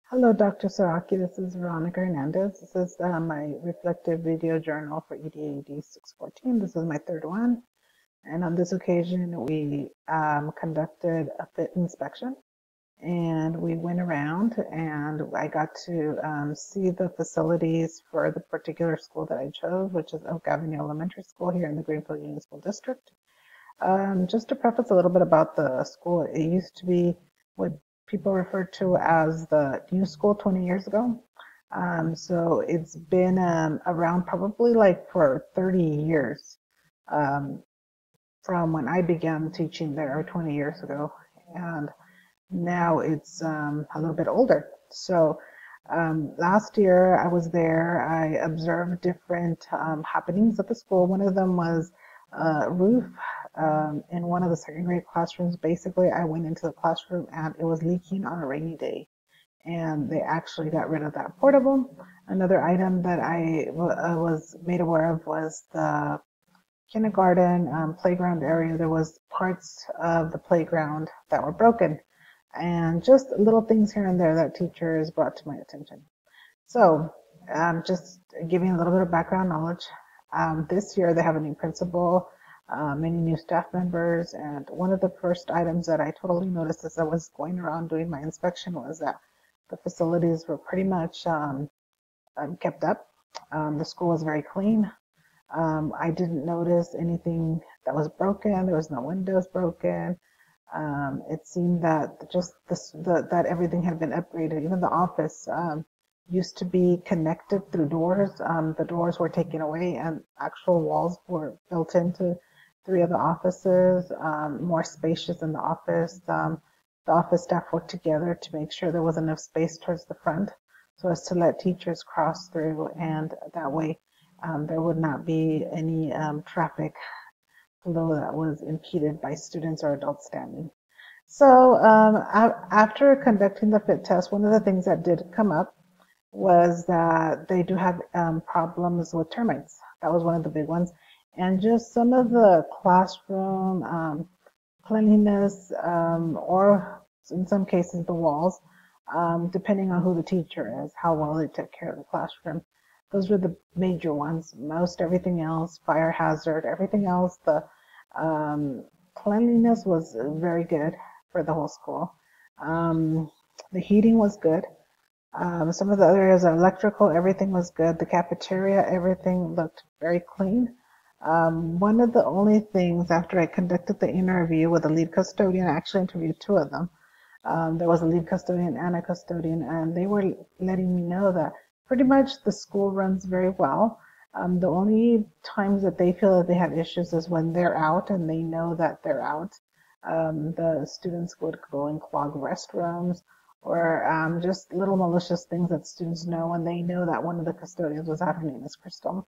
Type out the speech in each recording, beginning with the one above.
Hello, Dr. Saraki. This is Veronica Hernandez. This is my reflective video journal for EDAD 614. This is my third one. And on this occasion, we conducted a fit inspection. And we went around and I got to see the facilities for the particular school that I chose, which is Oak Avenue Elementary School here in the Greenfield Union School District. Just to preface a little bit about the school, it used to be what people referred to as the new school 20 years ago. So it's been around probably like for 30 years um, from when I began teaching there 20 years ago. And now it's a little bit older. So last year I was there. I observed different happenings at the school. One of them was a roof in one of the second grade classrooms. Basically, I went into the classroom and it was leaking on a rainy day. And they actually got rid of that portable. Another item that I was made aware of was the kindergarten playground area. There was parts of the playground that were broken, and just little things here and there that teachers brought to my attention. So, just giving a little bit of background knowledge. This year they have a new principal, many new staff members, and one of the first items that I totally noticed as I was going around doing my inspection was that the facilities were pretty much kept up. The school was very clean. I didn't notice anything that was broken. There was no windows broken. It seemed that just that everything had been upgraded. Even the office used to be connected through doors. The doors were taken away, and actual walls were built into three of the offices, more spacious in the office. The office staff worked together to make sure there was enough space towards the front so as to let teachers cross through, and that way there would not be any traffic flow that was impeded by students or adults standing. So after conducting the fit test, one of the things that did come up was that they do have problems with termites. That was one of the big ones. And just some of the classroom cleanliness, or in some cases the walls, depending on who the teacher is, how well they took care of the classroom. Those were the major ones. Most everything else, fire hazard, everything else, the cleanliness was very good for the whole school. The heating was good. Some of the other areas, electrical, everything was good. The cafeteria, everything looked very clean. One of the only things after I conducted the interview with the lead custodian, I actually interviewed two of them. There was a lead custodian and a custodian, and they were letting me know that pretty much the school runs very well. The only times that they feel that they have issues is when they're out and they know that they're out. The students would go and clog restrooms, or just little malicious things that students know, and they know that one of the custodians was out. Her name is Crystal.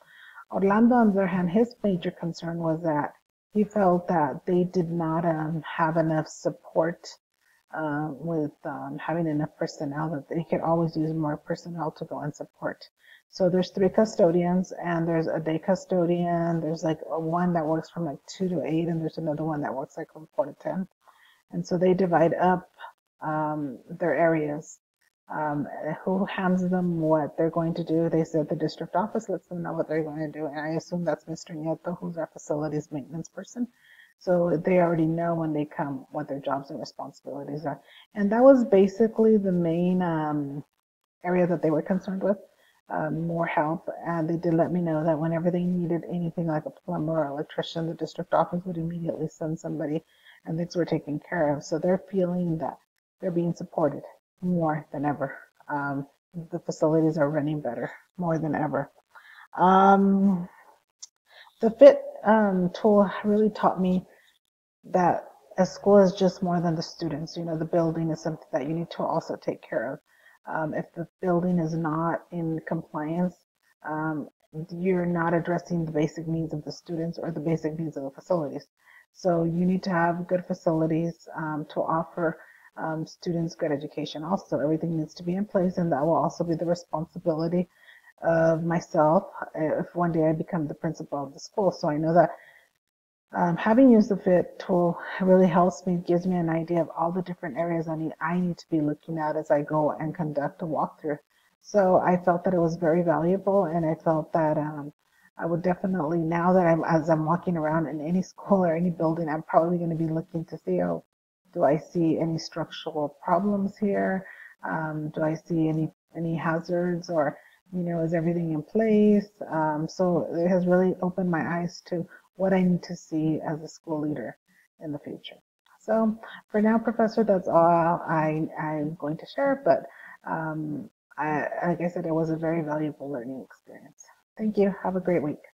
Orlando, on the other hand, his major concern was that he felt that they did not have enough support with having enough personnel, that they could always use more personnel to go and support. So there's three custodians, and there's a day custodian. There's like one that works from like 2 to 8, and there's another one that works like from 4 to 10. And so they divide up their areas. Who hands them what they're going to do? They said the district office lets them know what they're going to do, and I assume that's Mr. Nieto, who's our facilities maintenance person. So they already know when they come what their jobs and responsibilities are. And that was basically the main area that they were concerned with, more help. And they did let me know that whenever they needed anything like a plumber or electrician, the district office would immediately send somebody, and things were taken care of. So they're feeling that they're being supported more than ever. The facilities are running better more than ever. Um, the FIT tool really taught me that a school is just more than the students. You know, the building is something that you need to also take care of. If the building is not in compliance, you're not addressing the basic needs of the students or the basic needs of the facilities. So you need to have good facilities to offer students good education. Also, everything needs to be in place, and that will also be the responsibility of myself if one day I become the principal of the school. So I know that Having used the FIT tool really helps me, gives me an idea of all the different areas I need to be looking at as I go and conduct a walkthrough. So I felt that it was very valuable, and I felt that I would definitely, now that as I'm walking around in any school or any building, I'm probably going to be looking to see, oh, do I see any structural problems here? Do I see any hazards, or is everything in place? So it has really opened my eyes to what I need to see as a school leader in the future. So for now, Professor, that's all I'm going to share. But like I said, it was a very valuable learning experience. Thank you. Have a great week.